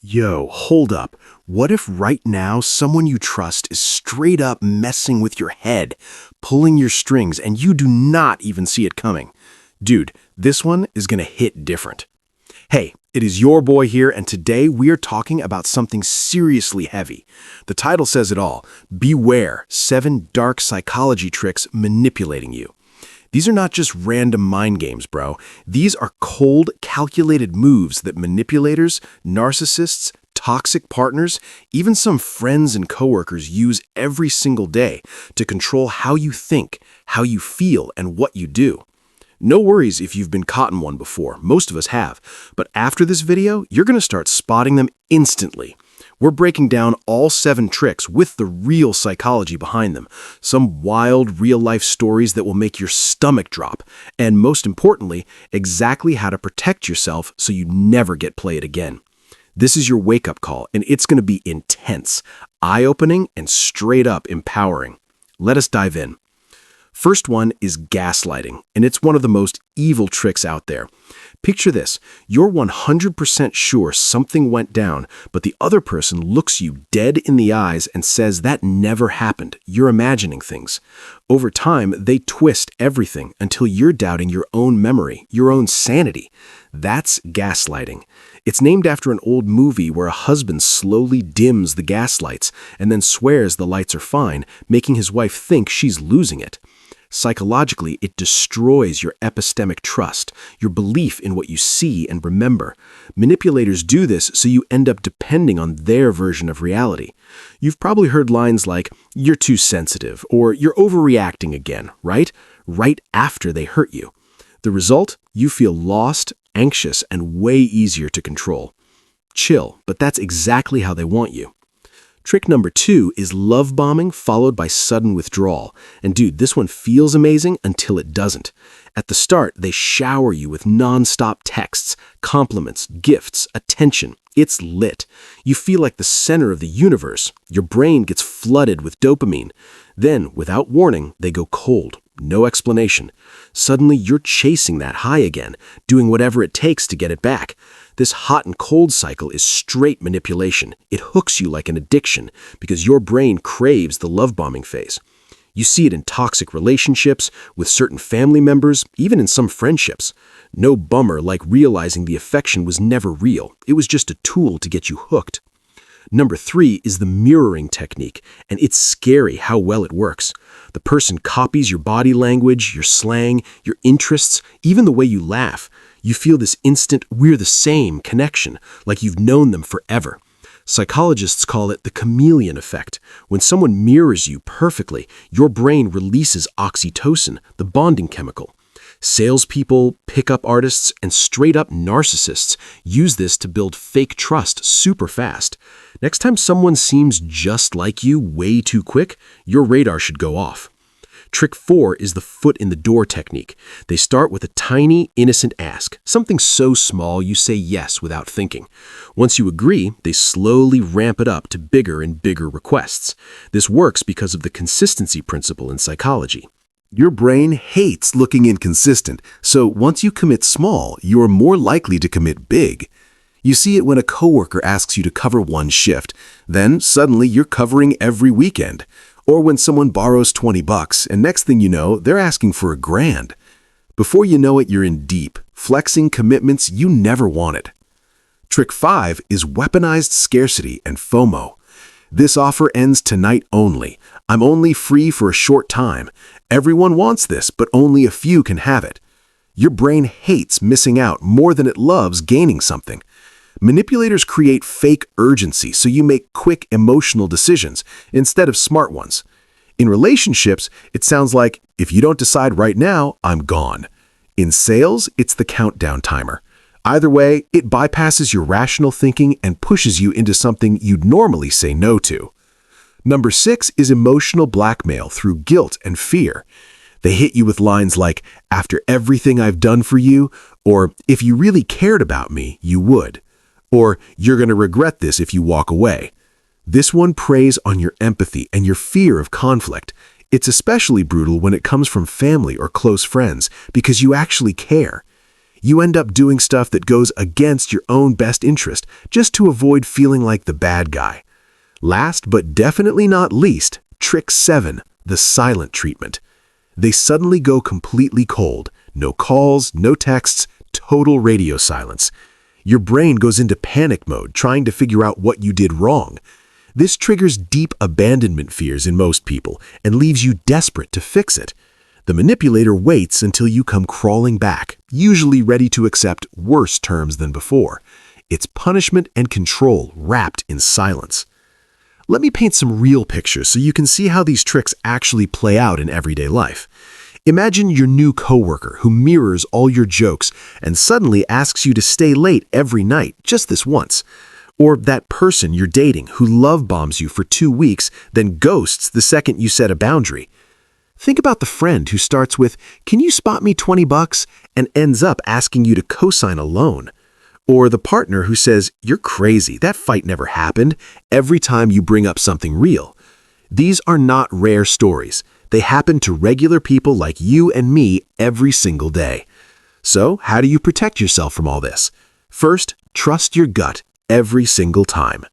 Yo, hold up. What if right now someone you trust is straight up messing with your head, pulling your strings, and you do not even see it coming? Dude, this one is gonna hit different. Hey, it is your boy here, and today we are talking about something seriously heavy. The title says it all. Beware, 7 dark psychology tricks manipulating you. These are not just random mind games, bro. These are cold, calculated moves that manipulators, narcissists, toxic partners, even some friends and coworkers use every single day to control how you think, how you feel, and what you do. No worries if you've been caught in one before. Most of us have. But after this video, you're going to start spotting them instantly. We're breaking down all 7 tricks with the real psychology behind them, some wild, real-life stories that will make your stomach drop, and most importantly, exactly how to protect yourself so you never get played again. This is your wake-up call, and it's going to be intense, eye-opening, and straight-up empowering. Let us dive in. First one is gaslighting, and it's one of the most evil tricks out there. Picture this. You're 100% sure something went down, but the other person looks you dead in the eyes and says that never happened. You're imagining things. Over time, they twist everything until you're doubting your own memory, your own sanity. That's gaslighting. It's named after an old movie where a husband slowly dims the gas lights and then swears the lights are fine, making his wife think she's losing it. Psychologically, it destroys your epistemic trust, your belief in what you see and remember. Manipulators do this so you end up depending on their version of reality. You've probably heard lines like, "You're too sensitive," or "You're overreacting again," right? Right after they hurt you. The result? You feel lost, anxious, and way easier to control. Chill, but that's exactly how they want you. Trick number 2 is love bombing followed by sudden withdrawal. And dude, this one feels amazing until it doesn't. At the start, they shower you with non-stop texts, compliments, gifts, attention. It's lit. You feel like the center of the universe. Your brain gets flooded with dopamine. Then, without warning, they go cold. No explanation. Suddenly, you're chasing that high again, doing whatever it takes to get it back. This hot and cold cycle is straight manipulation. It hooks you like an addiction because your brain craves the love bombing phase. You see it in toxic relationships, with certain family members, even in some friendships. No bummer like realizing the affection was never real. It was just a tool to get you hooked. Number 3 is the mirroring technique, and it's scary how well it works. The person copies your body language, your slang, your interests, even the way you laugh. You feel this instant "we're the same" connection, like you've known them forever. Psychologists call it the chameleon effect. When someone mirrors you perfectly, your brain releases oxytocin, the bonding chemical. Salespeople, pickup artists, and straight-up narcissists use this to build fake trust super fast. Next time someone seems just like you way too quick, your radar should go off. Trick 4 is the foot in the door technique. They start with a tiny, innocent ask, something so small you say yes without thinking. Once you agree, they slowly ramp it up to bigger and bigger requests. This works because of the consistency principle in psychology. Your brain hates looking inconsistent, so once you commit small, you're more likely to commit big. You see it when a coworker asks you to cover one shift, then suddenly you're covering every weekend. Or when someone borrows $20 and next thing you know, they're asking for $1,000. Before you know it, you're in deep, flexing commitments you never wanted. Trick 5 is weaponized scarcity and FOMO. This offer ends tonight only. I'm only free for a short time. Everyone wants this, but only a few can have it. Your brain hates missing out more than it loves gaining something. Manipulators create fake urgency so you make quick emotional decisions instead of smart ones. In relationships, it sounds like, if you don't decide right now, I'm gone. In sales, it's the countdown timer. Either way, it bypasses your rational thinking and pushes you into something you'd normally say no to. Number 6 is emotional blackmail through guilt and fear. They hit you with lines like, "After everything I've done for you," or "If you really cared about me, you would." Or, "You're going to regret this if you walk away." This one preys on your empathy and your fear of conflict. It's especially brutal when it comes from family or close friends because you actually care. You end up doing stuff that goes against your own best interest just to avoid feeling like the bad guy. Last but definitely not least, trick 7, the silent treatment. They suddenly go completely cold. No calls, no texts, total radio silence. Your brain goes into panic mode trying to figure out what you did wrong. This triggers deep abandonment fears in most people and leaves you desperate to fix it. The manipulator waits until you come crawling back, usually ready to accept worse terms than before. It's punishment and control wrapped in silence. Let me paint some real pictures so you can see how these tricks actually play out in everyday life. Imagine your new coworker who mirrors all your jokes and suddenly asks you to stay late every night, just this once. Or that person you're dating who love bombs you for 2 weeks, then ghosts the second you set a boundary. Think about the friend who starts with, "Can you spot me $20?" and ends up asking you to co-sign a loan. Or the partner who says, "You're crazy, that fight never happened," every time you bring up something real. These are not rare stories. They happen to regular people like you and me every single day. So, how do you protect yourself from all this? First, trust your gut every single time.